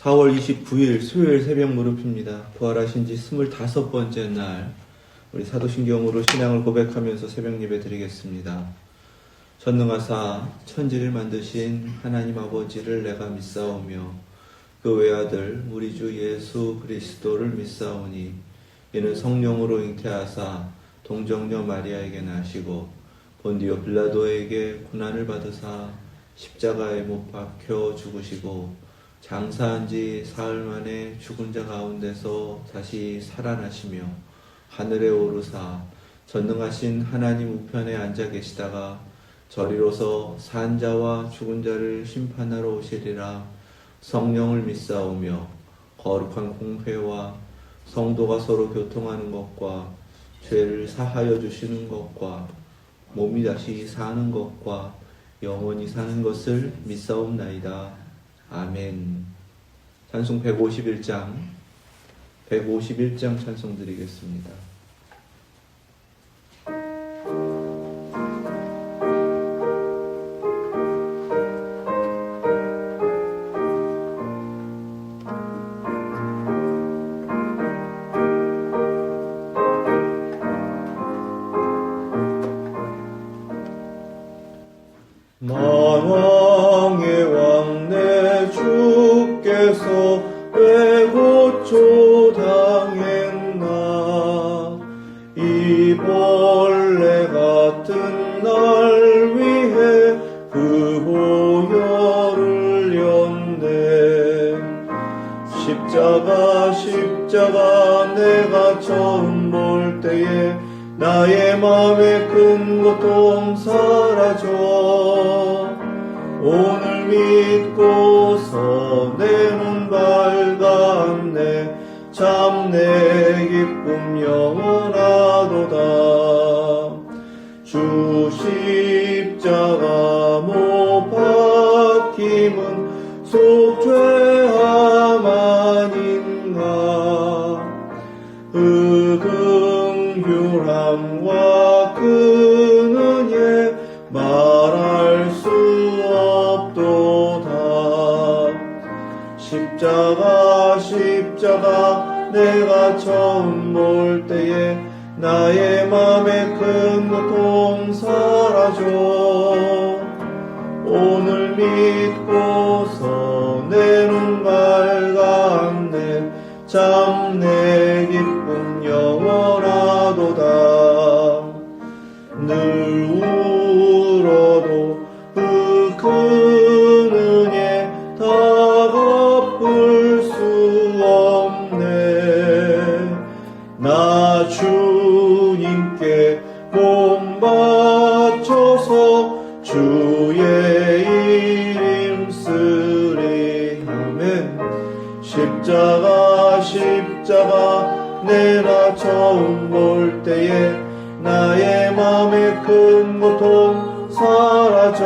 4월 29일 수요일 새벽 무릎입니다. 부활하신 지 25번째 날, 우리 사도신경으로 신앙을 고백하면서 새벽 예배 드리겠습니다. 전능하사 천지를 만드신 하나님 아버지를 내가 믿사오며 그 외아들 우리 주 예수 그리스도를 믿사오니 이는 성령으로 잉태하사 동정녀 마리아에게 나시고 본디오 빌라도에게 고난을 받으사 십자가에 못 박혀 죽으시고 장사한 지 사흘 만에 죽은 자 가운데서 다시 살아나시며 하늘에 오르사 전능하신 하나님 우편에 앉아 계시다가 저리로서 산 자와 죽은 자를 심판하러 오시리라. 성령을 믿사오며 거룩한 공회와 성도가 서로 교통하는 것과 죄를 사하여 주시는 것과 몸이 다시 사는 것과 영원히 사는 것을 믿사옵나이다. 아멘. 찬송 151장 찬송 드리겠습니다. 만왕의 왕 내 주께서 왜 고초당했나. 이 벌레 같은 날 위해 그 보혈을 였네. 십자가 내가 처음 볼 때에 나의 맘에 큰 고통 사라져. 오늘 믿고서 내 눈 밝았네. 참 내 기쁨 영원하도다. 주 십자가 못 박힘은 속죄함 아닌가. 긍휼함과 큰 은혜 말할 수 없도다. 십자가 내가 처음 볼 때에 나의 맘에 큰 고통 사라져. 오늘 믿고서 내 눈 밝았네. 참 내 기쁨 영원하도다. 늘 울어도 그 큰 은혜 다 갚을 수 없네. 나 주님께 몸 바쳐서 주의 이름 쓰리. 아멘. 십자가 내가 처음 볼 때에 나의 맘에 큰 고통 사라져.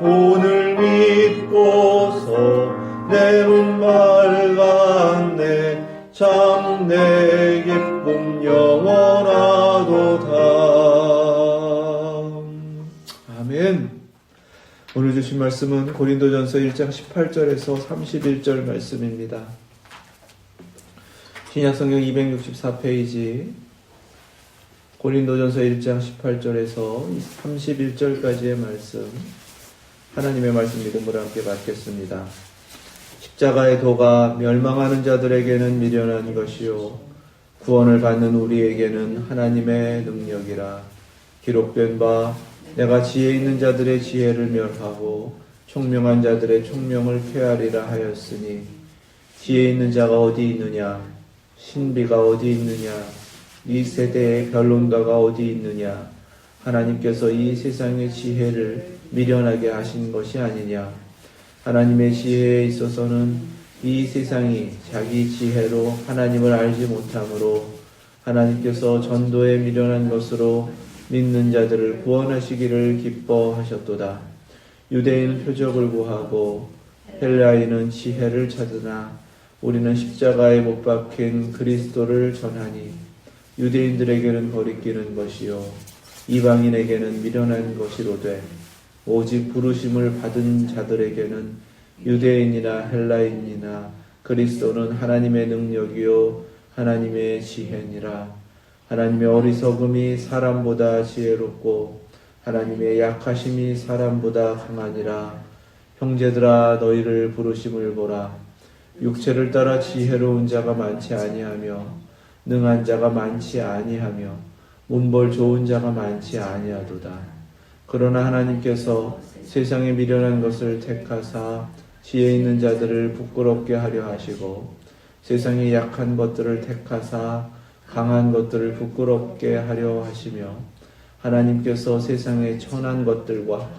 오늘 믿고서 내 눈 밝았네. 참 내 기쁨 영원하도다. 아멘. 오늘 주신 말씀은 고린도전서 1장 18절에서 31절 말씀입니다. 신약성경 264페이지 고린도전서 1장 18절에서 31절까지의 말씀, 하나님의 말씀 믿음으로 함께 받겠습니다. 십자가의 도가 멸망하는 자들에게는 미련한 것이요 구원을 받는 우리에게는 하나님의 능력이라. 기록된 바 내가 지혜 있는 자들의 지혜를 멸하고 총명한 자들의 총명을 폐하리라 하였으니 지혜 있는 자가 어디 있느냐. 신비가 어디 있느냐. 이 세대의 변론가가 어디 있느냐. 하나님께서 이 세상의 지혜를 미련하게 하신 것이 아니냐. 하나님의 지혜에 있어서는 이 세상이 자기 지혜로 하나님을 알지 못하므로 하나님께서 전도에 미련한 것으로 믿는 자들을 구원하시기를 기뻐하셨도다. 유대인은 표적을 구하고 헬라인은 지혜를 찾으나 우리는 십자가에 못 박힌 그리스도를 전하니 유대인들에게는 거리끼는 것이요 이방인에게는 미련한 것이로되 오직 부르심을 받은 자들에게는 유대인이나 헬라인이나 그리스도는 하나님의 능력이요 하나님의 지혜니라. 하나님의 어리석음이 사람보다 지혜롭고 하나님의 약하심이 사람보다 강하니라. 형제들아 너희를 부르심을 보라. 육체를 따라 지혜로운 자가 많지 아니하며 능한 자가 많지 아니하며 문벌 좋은 자가 많지 아니하도다. 그러나 하나님께서 세상에 미련한 것을 택하사 지혜 있는 자들을 부끄럽게 하려 하시고 세상에 약한 것들을 택하사 강한 것들을 부끄럽게 하려 하시며 하나님께서 세상에 천한 것들과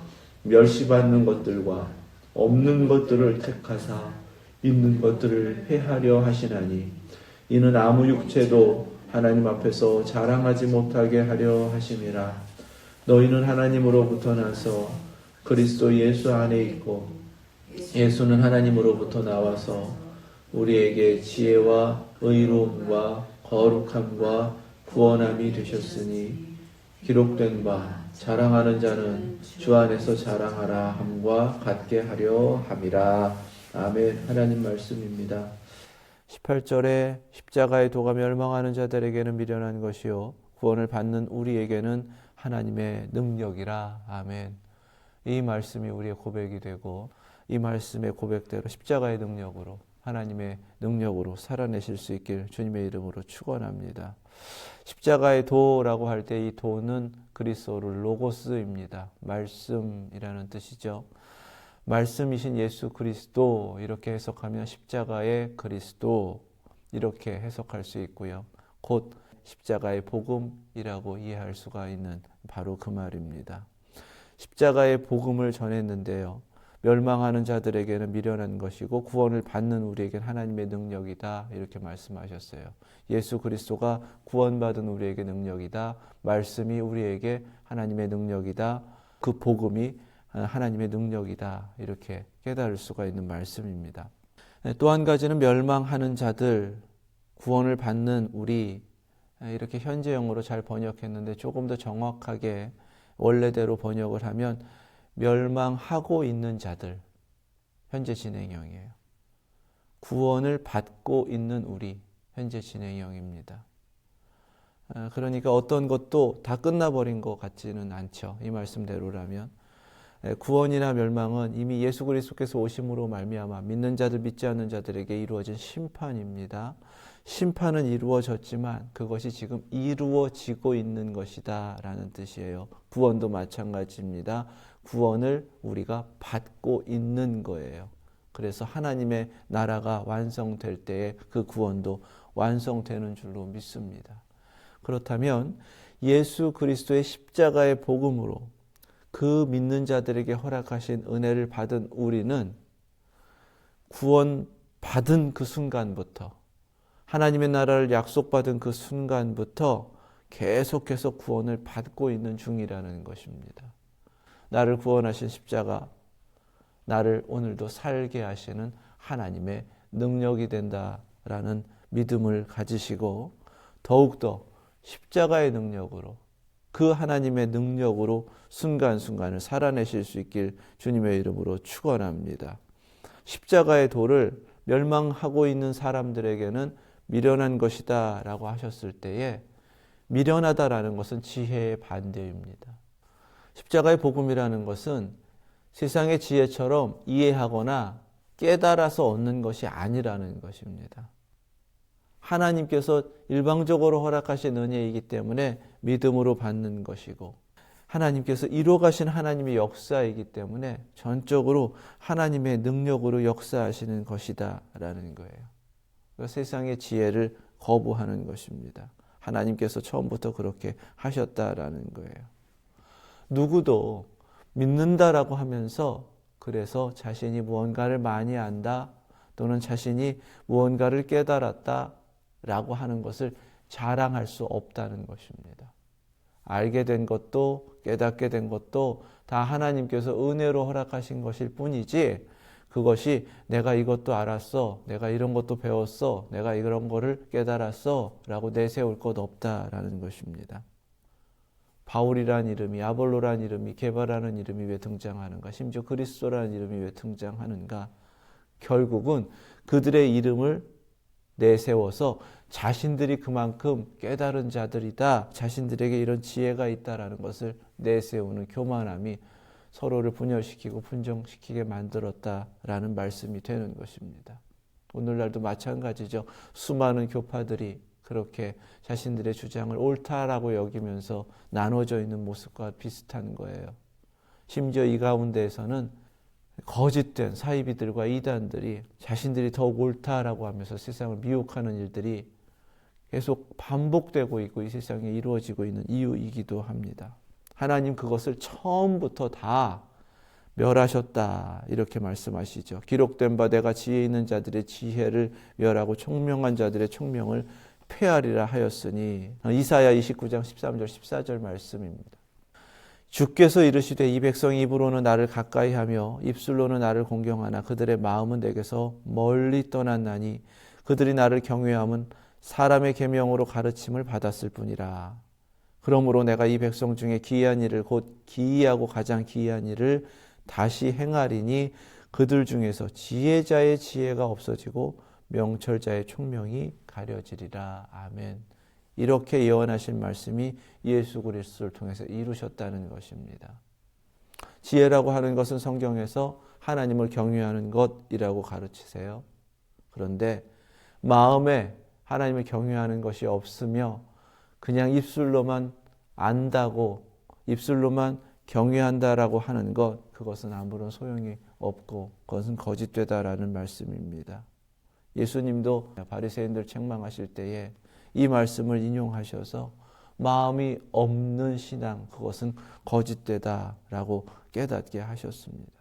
멸시받는 것들과 없는 것들을 택하사 있는 것들을 폐하려 하시나니 이는 아무 육체도 하나님 앞에서 자랑하지 못하게 하려 하심이라. 너희는 하나님으로부터 나서 그리스도 예수 안에 있고 예수는 하나님으로부터 나와서 우리에게 지혜와 의로움과 거룩함과 구원함이 되셨으니 기록된 바 자랑하는 자는 주 안에서 자랑하라 함과 같게 하려 함이라. 아멘. 하나님 말씀입니다. 18절에 십자가의 도가 멸망하는 자들에게는 미련한 것이요 구원을 받는 우리에게는 하나님의 능력이라. 아멘. 이 말씀이 우리의 고백이 되고 이 말씀의 고백대로 십자가의 능력으로 하나님의 능력으로 살아내실 수 있길 주님의 이름으로 축원합니다. 십자가의 도라고 할 때 이 도는 그리스어로 로고스입니다. 말씀이라는 뜻이죠. 말씀이신 예수 그리스도 이렇게 해석하면 십자가의 그리스도 이렇게 해석할 수 있고요. 곧 십자가의 복음이라고 이해할 수가 있는 바로 그 말입니다. 십자가의 복음을 전했는데요. 멸망하는 자들에게는 미련한 것이고 구원을 받는 우리에게는 하나님의 능력이다 이렇게 말씀하셨어요. 예수 그리스도가 구원받은 우리에게 능력이다. 말씀이 우리에게 하나님의 능력이다. 그 복음이 하나님의 능력이다 이렇게 깨달을 수가 있는 말씀입니다. 또 한 가지는 멸망하는 자들, 구원을 받는 우리 이렇게 현재형으로 잘 번역했는데 조금 더 정확하게 원래대로 번역을 하면 멸망하고 있는 자들, 현재 진행형이에요. 구원을 받고 있는 우리, 현재 진행형입니다. 그러니까 어떤 것도 다 끝나버린 것 같지는 않죠. 이 말씀대로라면. 구원이나 멸망은 이미 예수 그리스도께서 오심으로 말미암아 믿는 자들 믿지 않는 자들에게 이루어진 심판입니다. 심판은 이루어졌지만 그것이 지금 이루어지고 있는 것이다 라는 뜻이에요. 구원도 마찬가지입니다. 구원을 우리가 받고 있는 거예요. 그래서 하나님의 나라가 완성될 때에 그 구원도 완성되는 줄로 믿습니다. 그렇다면 예수 그리스도의 십자가의 복음으로 그 믿는 자들에게 허락하신 은혜를 받은 우리는 구원 받은 그 순간부터 하나님의 나라를 약속받은 그 순간부터 계속해서 구원을 받고 있는 중이라는 것입니다. 나를 구원하신 십자가, 나를 오늘도 살게 하시는 하나님의 능력이 된다라는 믿음을 가지시고 더욱더 십자가의 능력으로 그 하나님의 능력으로 순간순간을 살아내실 수 있길 주님의 이름으로 축원합니다. 십자가의 도를 멸망하고 있는 사람들에게는 미련한 것이다 라고 하셨을 때에 미련하다라는 것은 지혜의 반대입니다. 십자가의 복음이라는 것은 세상의 지혜처럼 이해하거나 깨달아서 얻는 것이 아니라는 것입니다. 하나님께서 일방적으로 허락하신 은혜이기 때문에 믿음으로 받는 것이고 하나님께서 이루어가신 하나님의 역사이기 때문에 전적으로 하나님의 능력으로 역사하시는 것이다 라는 거예요. 세상의 지혜를 거부하는 것입니다. 하나님께서 처음부터 그렇게 하셨다라는 거예요. 누구도 믿는다라고 하면서 그래서 자신이 무언가를 많이 안다 또는 자신이 무언가를 깨달았다 라고 하는 것을 자랑할 수 없다는 것입니다. 알게 된 것도 깨닫게 된 것도 다 하나님께서 은혜로 허락하신 것일 뿐이지 그것이 내가 이것도 알았어, 내가 이런 것도 배웠어, 내가 이런 거를 깨달았어 라고 내세울 것 없다라는 것입니다. 바울이라는 이름이, 아볼로라는 이름이, 게바라는 이름이 왜 등장하는가? 심지어 그리스도라는 이름이 왜 등장하는가? 결국은 그들의 이름을 내세워서 자신들이 그만큼 깨달은 자들이다, 자신들에게 이런 지혜가 있다라는 것을 내세우는 교만함이 서로를 분열시키고 분정시키게 만들었다라는 말씀이 되는 것입니다. 오늘날도 마찬가지죠. 수많은 교파들이 그렇게 자신들의 주장을 옳다라고 여기면서 나눠져 있는 모습과 비슷한 거예요. 심지어 이 가운데에서는 거짓된 사이비들과 이단들이 자신들이 더욱 옳다라고 하면서 세상을 미혹하는 일들이 계속 반복되고 있고 이 세상에 이루어지고 있는 이유이기도 합니다. 하나님 그것을 처음부터 다 멸하셨다 이렇게 말씀하시죠. 기록된 바 내가 지혜 있는 자들의 지혜를 멸하고 총명한 자들의 총명을 폐하리라 하였으니, 이사야 29장 13절 14절 말씀입니다. 주께서 이르시되 이 백성이 입으로는 나를 가까이 하며 입술로는 나를 공경하나 그들의 마음은 내게서 멀리 떠났나니 그들이 나를 경외함은 사람의 계명으로 가르침을 받았을 뿐이라. 그러므로 내가 이 백성 중에 기이한 일을 곧 기이하고 가장 기이한 일을 다시 행하리니 그들 중에서 지혜자의 지혜가 없어지고 명철자의 총명이 가려지리라. 아멘. 이렇게 예언하신 말씀이 예수 그리스도를 통해서 이루셨다는 것입니다. 지혜라고 하는 것은 성경에서 하나님을 경외하는 것이라고 가르치세요. 그런데 마음에 하나님을 경외하는 것이 없으며 그냥 입술로만 안다고, 입술로만 경외한다라고 하는 것, 그것은 아무런 소용이 없고 그것은 거짓되다라는 말씀입니다. 예수님도 바리새인들 책망하실 때에 이 말씀을 인용하셔서 마음이 없는 신앙, 그것은 거짓되다라고 깨닫게 하셨습니다.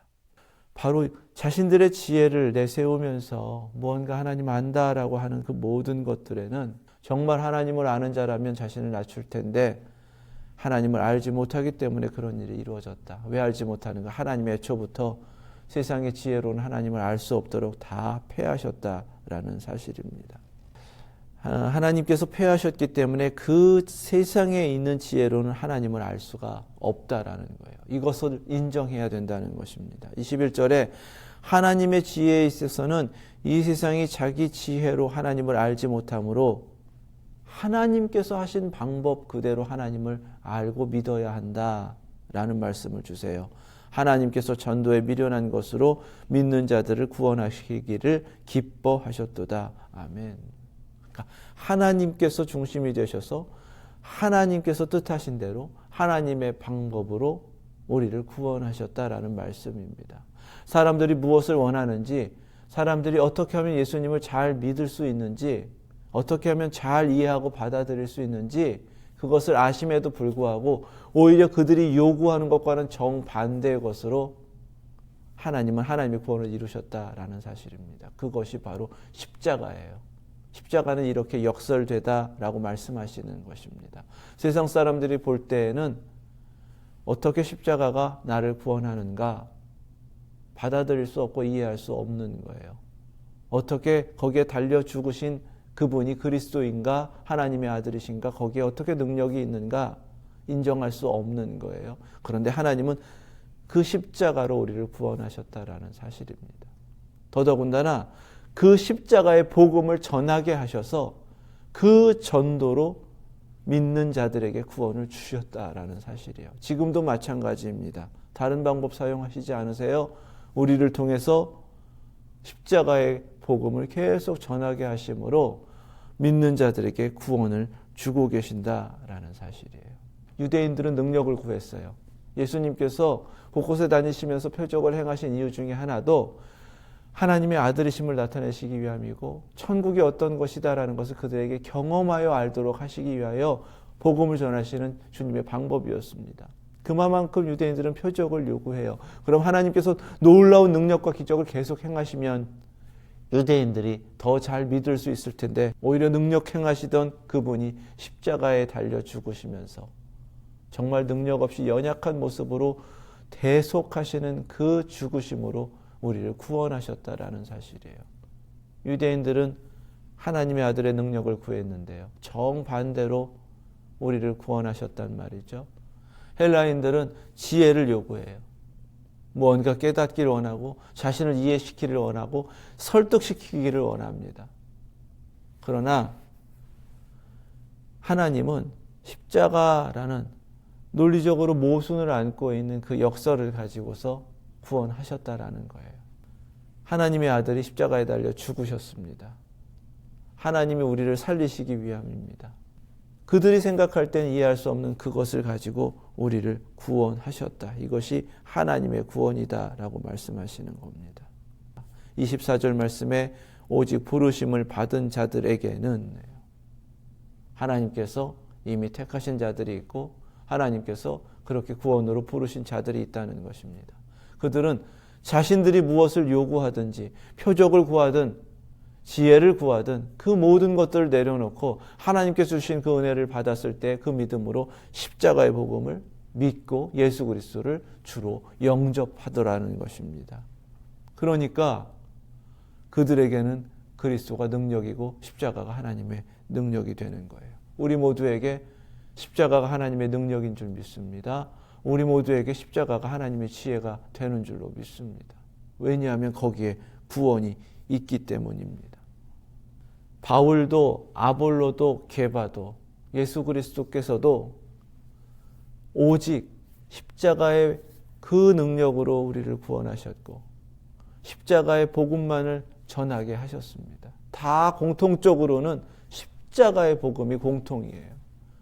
바로 자신들의 지혜를 내세우면서 무언가 하나님 안다라고 하는 그 모든 것들에는 정말 하나님을 아는 자라면 자신을 낮출 텐데 하나님을 알지 못하기 때문에 그런 일이 이루어졌다. 왜 알지 못하는가? 하나님의 애초부터 세상의 지혜로는 하나님을 알 수 없도록 다 폐하셨다라는 사실입니다. 하나님께서 폐하셨기 때문에 그 세상에 있는 지혜로는 하나님을 알 수가 없다라는 거예요. 이것을 인정해야 된다는 것입니다. 21절에 하나님의 지혜에 있어서는 이 세상이 자기 지혜로 하나님을 알지 못하므로 하나님께서 하신 방법 그대로 하나님을 알고 믿어야 한다라는 말씀을 주세요. 하나님께서 전도에 미련한 것으로 믿는 자들을 구원하시기를 기뻐하셨도다. 아멘. 그러니까 하나님께서 중심이 되셔서 하나님께서 뜻하신 대로 하나님의 방법으로 우리를 구원하셨다라는 말씀입니다. 사람들이 무엇을 원하는지, 사람들이 어떻게 하면 예수님을 잘 믿을 수 있는지, 어떻게 하면 잘 이해하고 받아들일 수 있는지 그것을 아심에도 불구하고 오히려 그들이 요구하는 것과는 정반대의 것으로 하나님은 하나님의 구원을 이루셨다라는 사실입니다. 그것이 바로 십자가예요. 십자가는 이렇게 역설되다라고 말씀하시는 것입니다. 세상 사람들이 볼 때에는 어떻게 십자가가 나를 구원하는가 받아들일 수 없고 이해할 수 없는 거예요. 어떻게 거기에 달려 죽으신 그분이 그리스도인가 하나님의 아들이신가 거기에 어떻게 능력이 있는가 인정할 수 없는 거예요. 그런데 하나님은 그 십자가로 우리를 구원하셨다라는 사실입니다. 더더군다나 그 십자가의 복음을 전하게 하셔서 그 전도로 믿는 자들에게 구원을 주셨다라는 사실이에요. 지금도 마찬가지입니다. 다른 방법 사용하시지 않으세요? 우리를 통해서 십자가의 복음을 계속 전하게 하심으로 믿는 자들에게 구원을 주고 계신다라는 사실이에요. 유대인들은 능력을 구했어요. 예수님께서 곳곳에 다니시면서 표적을 행하신 이유 중에 하나도 하나님의 아들이심을 나타내시기 위함이고 천국이 어떤 것이다라는 것을 그들에게 경험하여 알도록 하시기 위하여 복음을 전하시는 주님의 방법이었습니다. 그만큼 유대인들은 표적을 요구해요. 그럼 하나님께서 놀라운 능력과 기적을 계속 행하시면 유대인들이 더 잘 믿을 수 있을 텐데 오히려 능력 행하시던 그분이 십자가에 달려 죽으시면서 정말 능력 없이 연약한 모습으로 대속하시는 그 죽으심으로 우리를 구원하셨다라는 사실이에요. 유대인들은 하나님의 아들의 능력을 구했는데요. 정반대로 우리를 구원하셨단 말이죠. 헬라인들은 지혜를 요구해요. 무언가 깨닫기를 원하고 자신을 이해시키기를 원하고 설득시키기를 원합니다. 그러나 하나님은 십자가라는 논리적으로 모순을 안고 있는 그 역사를 가지고서 구원하셨다라는 거예요. 하나님의 아들이 십자가에 달려 죽으셨습니다. 하나님이 우리를 살리시기 위함입니다. 그들이 생각할 때는 이해할 수 없는 그것을 가지고 우리를 구원하셨다. 이것이 하나님의 구원이다라고 말씀하시는 겁니다. 24절 말씀에 오직 부르심을 받은 자들에게는 하나님께서 이미 택하신 자들이 있고 하나님께서 그렇게 구원으로 부르신 자들이 있다는 것입니다. 그들은 자신들이 무엇을 요구하든지 표적을 구하든 지혜를 구하든 그 모든 것들을 내려놓고 하나님께서 주신 그 은혜를 받았을 때 그 믿음으로 십자가의 복음을 믿고 예수 그리스도를 주로 영접하더라는 것입니다. 그러니까 그들에게는 그리스도가 능력이고 십자가가 하나님의 능력이 되는 거예요. 우리 모두에게 십자가가 하나님의 능력인 줄 믿습니다. 우리 모두에게 십자가가 하나님의 지혜가 되는 줄로 믿습니다. 왜냐하면 거기에 구원이 있기 때문입니다. 바울도 아볼로도 게바도 예수 그리스도께서도 오직 십자가의 그 능력으로 우리를 구원하셨고 십자가의 복음만을 전하게 하셨습니다. 다 공통적으로는 십자가의 복음이 공통이에요.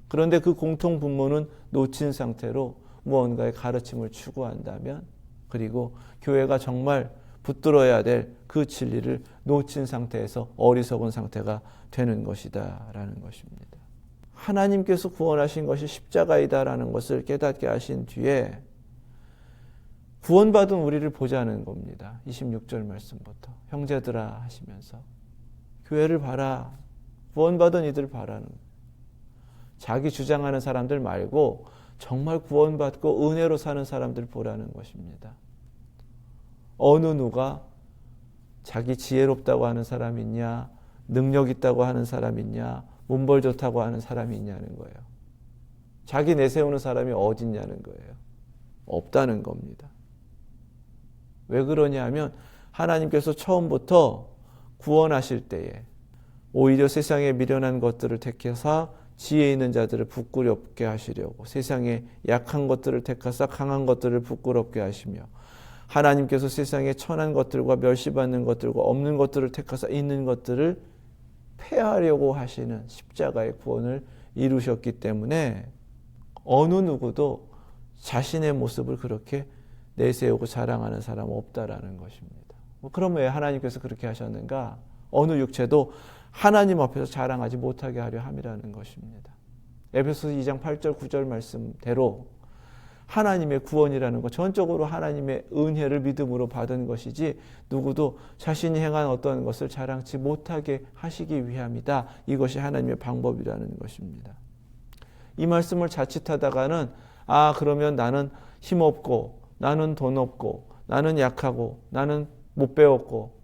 그런데 그 공통 분모는 놓친 상태로 무언가의 가르침을 추구한다면 그리고 교회가 정말 붙들어야 될 그 진리를 놓친 상태에서 어리석은 상태가 되는 것이다 라는 것입니다. 하나님께서 구원하신 것이 십자가이다라는 것을 깨닫게 하신 뒤에 구원받은 우리를 보자는 겁니다. 26절 말씀부터 형제들아 하시면서 교회를 봐라. 구원받은 이들 봐라는 거예요. 자기 주장하는 사람들 말고 정말 구원받고 은혜로 사는 사람들 보라는 것입니다. 어느 누가 자기 지혜롭다고 하는 사람이 있냐, 능력 있다고 하는 사람이 있냐, 문벌 좋다고 하는 사람이 있냐는 거예요. 자기 내세우는 사람이 어디 있냐는 거예요. 없다는 겁니다. 왜 그러냐 하면 하나님께서 처음부터 구원하실 때에 오히려 세상에 미련한 것들을 택해서 지혜 있는 자들을 부끄럽게 하시려고 세상에 약한 것들을 택하사 강한 것들을 부끄럽게 하시며 하나님께서 세상에 천한 것들과 멸시받는 것들과 없는 것들을 택하사 있는 것들을 폐하려고 하시는 십자가의 구원을 이루셨기 때문에 어느 누구도 자신의 모습을 그렇게 내세우고 자랑하는 사람은 없다라는 것입니다. 그럼 왜 하나님께서 그렇게 하셨는가? 어느 육체도 하나님 앞에서 자랑하지 못하게 하려 함이라는 것입니다. 에베소서 2장 8절 9절 말씀대로 하나님의 구원이라는 것 전적으로 하나님의 은혜를 믿음으로 받은 것이지 누구도 자신이 행한 어떤 것을 자랑치 못하게 하시기 위함이다. 이것이 하나님의 방법이라는 것입니다. 이 말씀을 자칫하다가는 그러면 나는 힘없고 나는 돈 없고 나는 약하고 나는 못 배웠고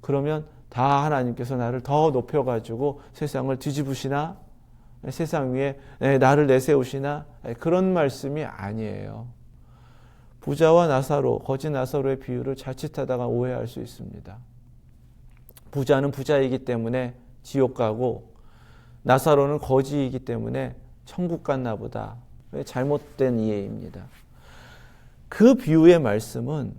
그러면 다 하나님께서 나를 더 높여가지고 세상을 뒤집으시나? 세상 위에 나를 내세우시나? 그런 말씀이 아니에요. 부자와 나사로, 거지 나사로의 비유를 자칫하다가 오해할 수 있습니다. 부자는 부자이기 때문에 지옥 가고 나사로는 거지이기 때문에 천국 갔나 보다. 잘못된 이해입니다. 그 비유의 말씀은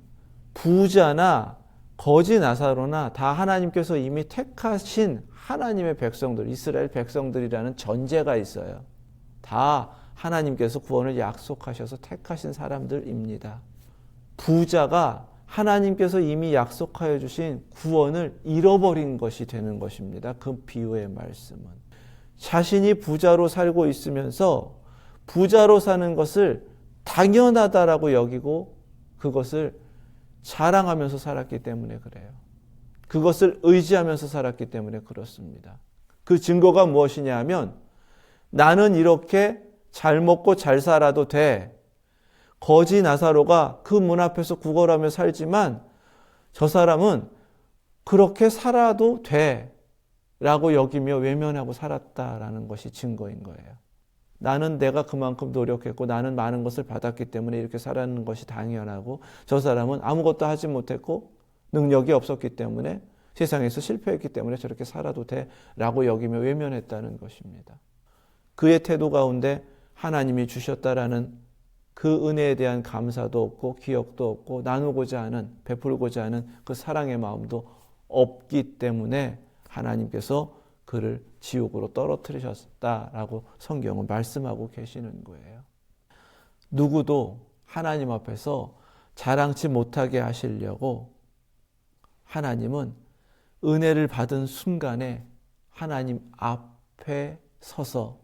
부자나 거지 나사로나 다 하나님께서 이미 택하신 하나님의 백성들, 이스라엘 백성들이라는 전제가 있어요. 다 하나님께서 구원을 약속하셔서 택하신 사람들입니다. 부자가 하나님께서 이미 약속하여 주신 구원을 잃어버린 것이 되는 것입니다. 그 비유의 말씀은. 자신이 부자로 살고 있으면서 부자로 사는 것을 당연하다라고 여기고 그것을 자랑하면서 살았기 때문에 그래요. 그것을 의지하면서 살았기 때문에 그렇습니다. 그 증거가 무엇이냐 하면 나는 이렇게 잘 먹고 잘 살아도 돼. 거지 나사로가 그 문 앞에서 구걸하며 살지만 저 사람은 그렇게 살아도 돼 라고 여기며 외면하고 살았다라는 것이 증거인 거예요. 나는 내가 그만큼 노력했고 나는 많은 것을 받았기 때문에 이렇게 살아가는 것이 당연하고 저 사람은 아무것도 하지 못했고 능력이 없었기 때문에 세상에서 실패했기 때문에 저렇게 살아도 돼라고 여기며 외면했다는 것입니다. 그의 태도 가운데 하나님이 주셨다라는 그 은혜에 대한 감사도 없고 기억도 없고 나누고자 하는 베풀고자 하는 그 사랑의 마음도 없기 때문에 하나님께서 그를 지옥으로 떨어뜨리셨다라고 성경은 말씀하고 계시는 거예요. 누구도 하나님 앞에서 자랑치 못하게 하시려고 하나님은 은혜를 받은 순간에 하나님 앞에 서서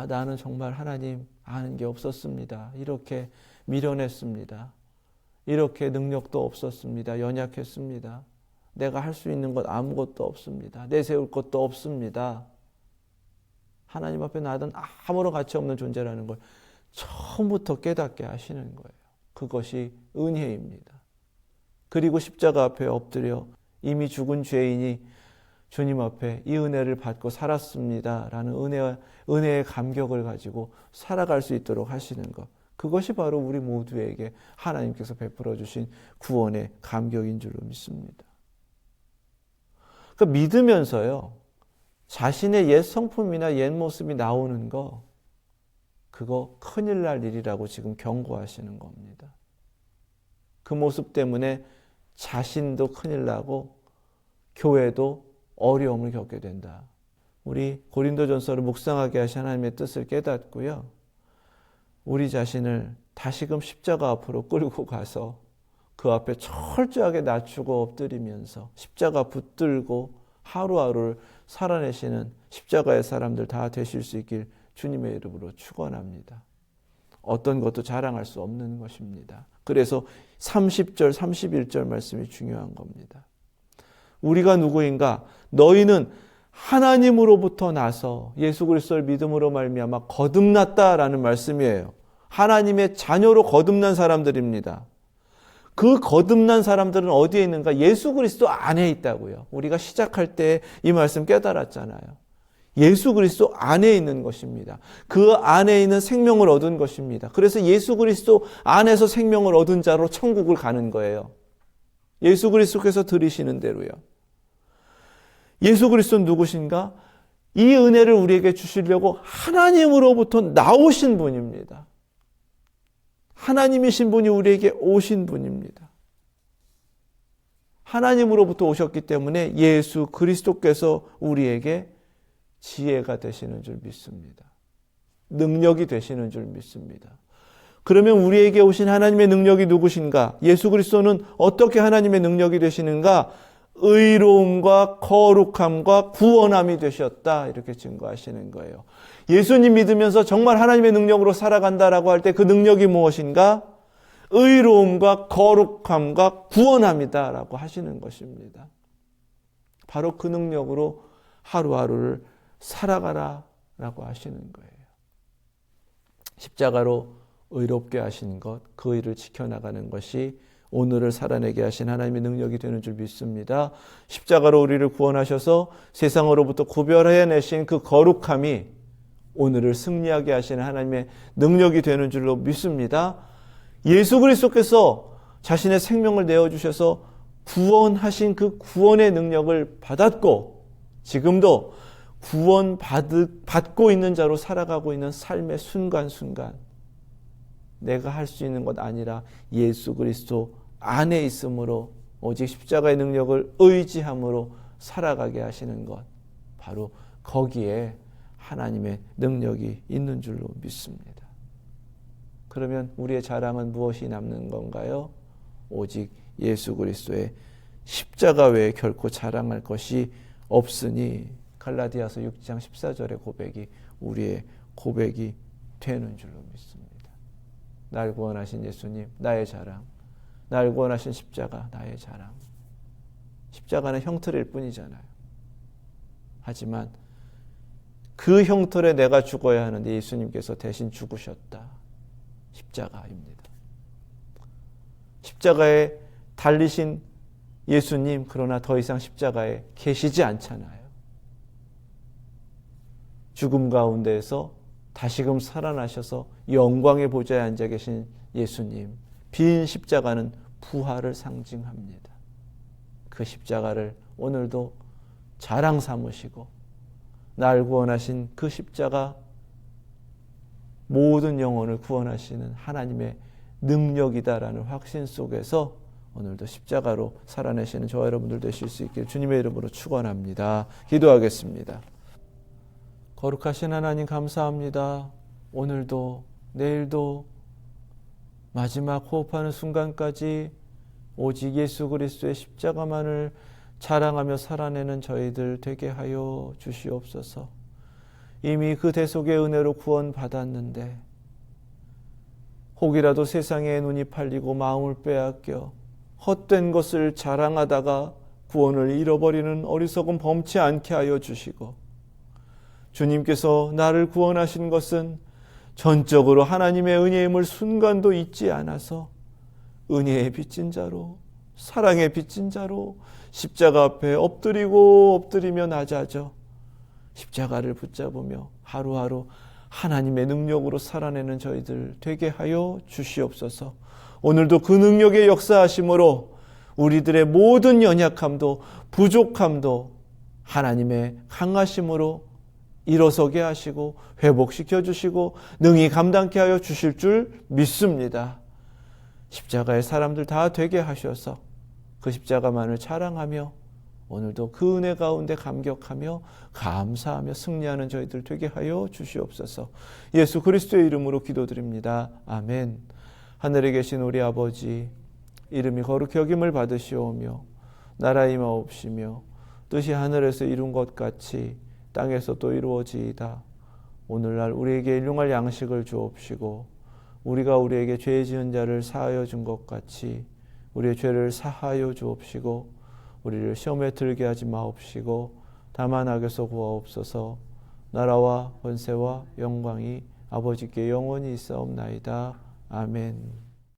나는 정말 하나님 아는 게 없었습니다. 이렇게 미련했습니다. 이렇게 능력도 없었습니다. 연약했습니다. 내가 할 수 있는 것 아무것도 없습니다. 내세울 것도 없습니다. 하나님 앞에 나는 아무런 가치 없는 존재라는 걸 처음부터 깨닫게 하시는 거예요. 그것이 은혜입니다. 그리고 십자가 앞에 엎드려 이미 죽은 죄인이 주님 앞에 이 은혜를 받고 살았습니다라는 은혜의 감격을 가지고 살아갈 수 있도록 하시는 것. 그것이 바로 우리 모두에게 하나님께서 베풀어 주신 구원의 감격인 줄로 믿습니다. 그러니까 믿으면서요, 자신의 옛 성품이나 옛 모습이 나오는 거, 그거 큰일 날 일이라고 지금 경고하시는 겁니다. 그 모습 때문에 자신도 큰일 나고 교회도 어려움을 겪게 된다. 우리 고린도전서를 묵상하게 하신 하나님의 뜻을 깨닫고요, 우리 자신을 다시금 십자가 앞으로 끌고 가서 그 앞에 철저하게 낮추고 엎드리면서 십자가 붙들고 하루하루를 살아내시는 십자가의 사람들 다 되실 수 있길 주님의 이름으로 축원합니다. 어떤 것도 자랑할 수 없는 것입니다. 그래서 30절, 31절 말씀이 중요한 겁니다. 우리가 누구인가? 너희는 하나님으로부터 나서 예수 그리스도를 믿음으로 말미암아 거듭났다라는 말씀이에요. 하나님의 자녀로 거듭난 사람들입니다. 그 거듭난 사람들은 어디에 있는가? 예수 그리스도 안에 있다고요. 우리가 시작할 때 이 말씀 깨달았잖아요. 예수 그리스도 안에 있는 것입니다. 그 안에 있는 생명을 얻은 것입니다. 그래서 예수 그리스도 안에서 생명을 얻은 자로 천국을 가는 거예요. 예수 그리스도께서 들으시는 대로요. 예수 그리스도는 누구신가? 이 은혜를 우리에게 주시려고 하나님으로부터 나오신 분입니다. 하나님이신 분이 우리에게 오신 분입니다. 하나님으로부터 오셨기 때문에 예수 그리스도께서 우리에게 지혜가 되시는 줄 믿습니다. 능력이 되시는 줄 믿습니다. 그러면 우리에게 오신 하나님의 능력이 누구신가? 예수 그리스도는 어떻게 하나님의 능력이 되시는가? 의로움과 거룩함과 구원함이 되셨다. 이렇게 증거하시는 거예요. 예수님 믿으면서 정말 하나님의 능력으로 살아간다라고 할 때 그 능력이 무엇인가? 의로움과 거룩함과 구원함이다라고 하시는 것입니다. 바로 그 능력으로 하루하루를 살아가라라고 하시는 거예요. 십자가로 의롭게 하신 것, 그 의를 지켜나가는 것이 오늘을 살아내게 하신 하나님의 능력이 되는 줄 믿습니다. 십자가로 우리를 구원하셔서 세상으로부터 구별해내신 그 거룩함이 오늘을 승리하게 하시는 하나님의 능력이 되는 줄로 믿습니다. 예수 그리스도께서 자신의 생명을 내어주셔서 구원하신 그 구원의 능력을 받았고 지금도 구원받고 있는 자로 살아가고 있는 삶의 순간순간 내가 할 수 있는 것 아니라 예수 그리스도 안에 있으므로 오직 십자가의 능력을 의지함으로 살아가게 하시는 것, 바로 거기에 하나님의 능력이 있는 줄로 믿습니다. 그러면 우리의 자랑은 무엇이 남는 건가요? 오직 예수 그리스도의 십자가 외에 결코 자랑할 것이 없으니 갈라디아서 6장 14절의 고백이 우리의 고백이 되는 줄로 믿습니다. 날 구원하신 예수님, 나의 자랑. 날 구원하신 십자가, 나의 자랑. 십자가는 형틀일 뿐이잖아요. 하지만 그 형틀에 내가 죽어야 하는데 예수님께서 대신 죽으셨다. 십자가입니다. 십자가에 달리신 예수님, 그러나 더 이상 십자가에 계시지 않잖아요. 죽음 가운데에서 다시금 살아나셔서 영광의 보좌에 앉아 계신 예수님, 빈 십자가는 부활을 상징합니다. 그 십자가를 오늘도 자랑 삼으시고 날 구원하신 그 십자가, 모든 영혼을 구원하시는 하나님의 능력이다라는 확신 속에서 오늘도 십자가로 살아내시는 저와 여러분들 되실 수 있기를 주님의 이름으로 축원합니다. 기도하겠습니다. 거룩하신 하나님 감사합니다. 오늘도 내일도 마지막 호흡하는 순간까지 오직 예수 그리스도의 십자가만을 자랑하며 살아내는 저희들 되게 하여 주시옵소서. 이미 그 대속의 은혜로 구원받았는데 혹이라도 세상에 눈이 팔리고 마음을 빼앗겨 헛된 것을 자랑하다가 구원을 잃어버리는 어리석은 범치 않게 하여 주시고, 주님께서 나를 구원하신 것은 전적으로 하나님의 은혜임을 순간도 잊지 않아서 은혜의 빚진 자로, 사랑의 빚진 자로 십자가 앞에 엎드리며 낮아져 십자가를 붙잡으며 하루하루 하나님의 능력으로 살아내는 저희들 되게 하여 주시옵소서. 오늘도 그 능력의 역사하심으로 우리들의 모든 연약함도 부족함도 하나님의 강하심으로 일어서게 하시고 회복시켜 주시고 능히 감당케 하여 주실 줄 믿습니다. 십자가의 사람들 다 되게 하셔서 그 십자가만을 자랑하며 오늘도 그 은혜 가운데 감격하며 감사하며 승리하는 저희들 되게 하여 주시옵소서. 예수 그리스도의 이름으로 기도드립니다. 아멘. 하늘에 계신 우리 아버지, 이름이 거룩히 여김을 받으시오며 나라의 임하옵시며 뜻이 하늘에서 이룬 것 같이 땅에서 또 이루어지이다. 오늘날 우리에게 일용할 양식을 주옵시고 우리가 우리에게 죄 지은 자를 사하여 준 것 같이 우리의 죄를 사하여 주옵시고 우리를 시험에 들게 하지 마옵시고 다만 악에서 구하옵소서. 나라와 권세와 영광이 아버지께 영원히 있사옵나이다. 아멘.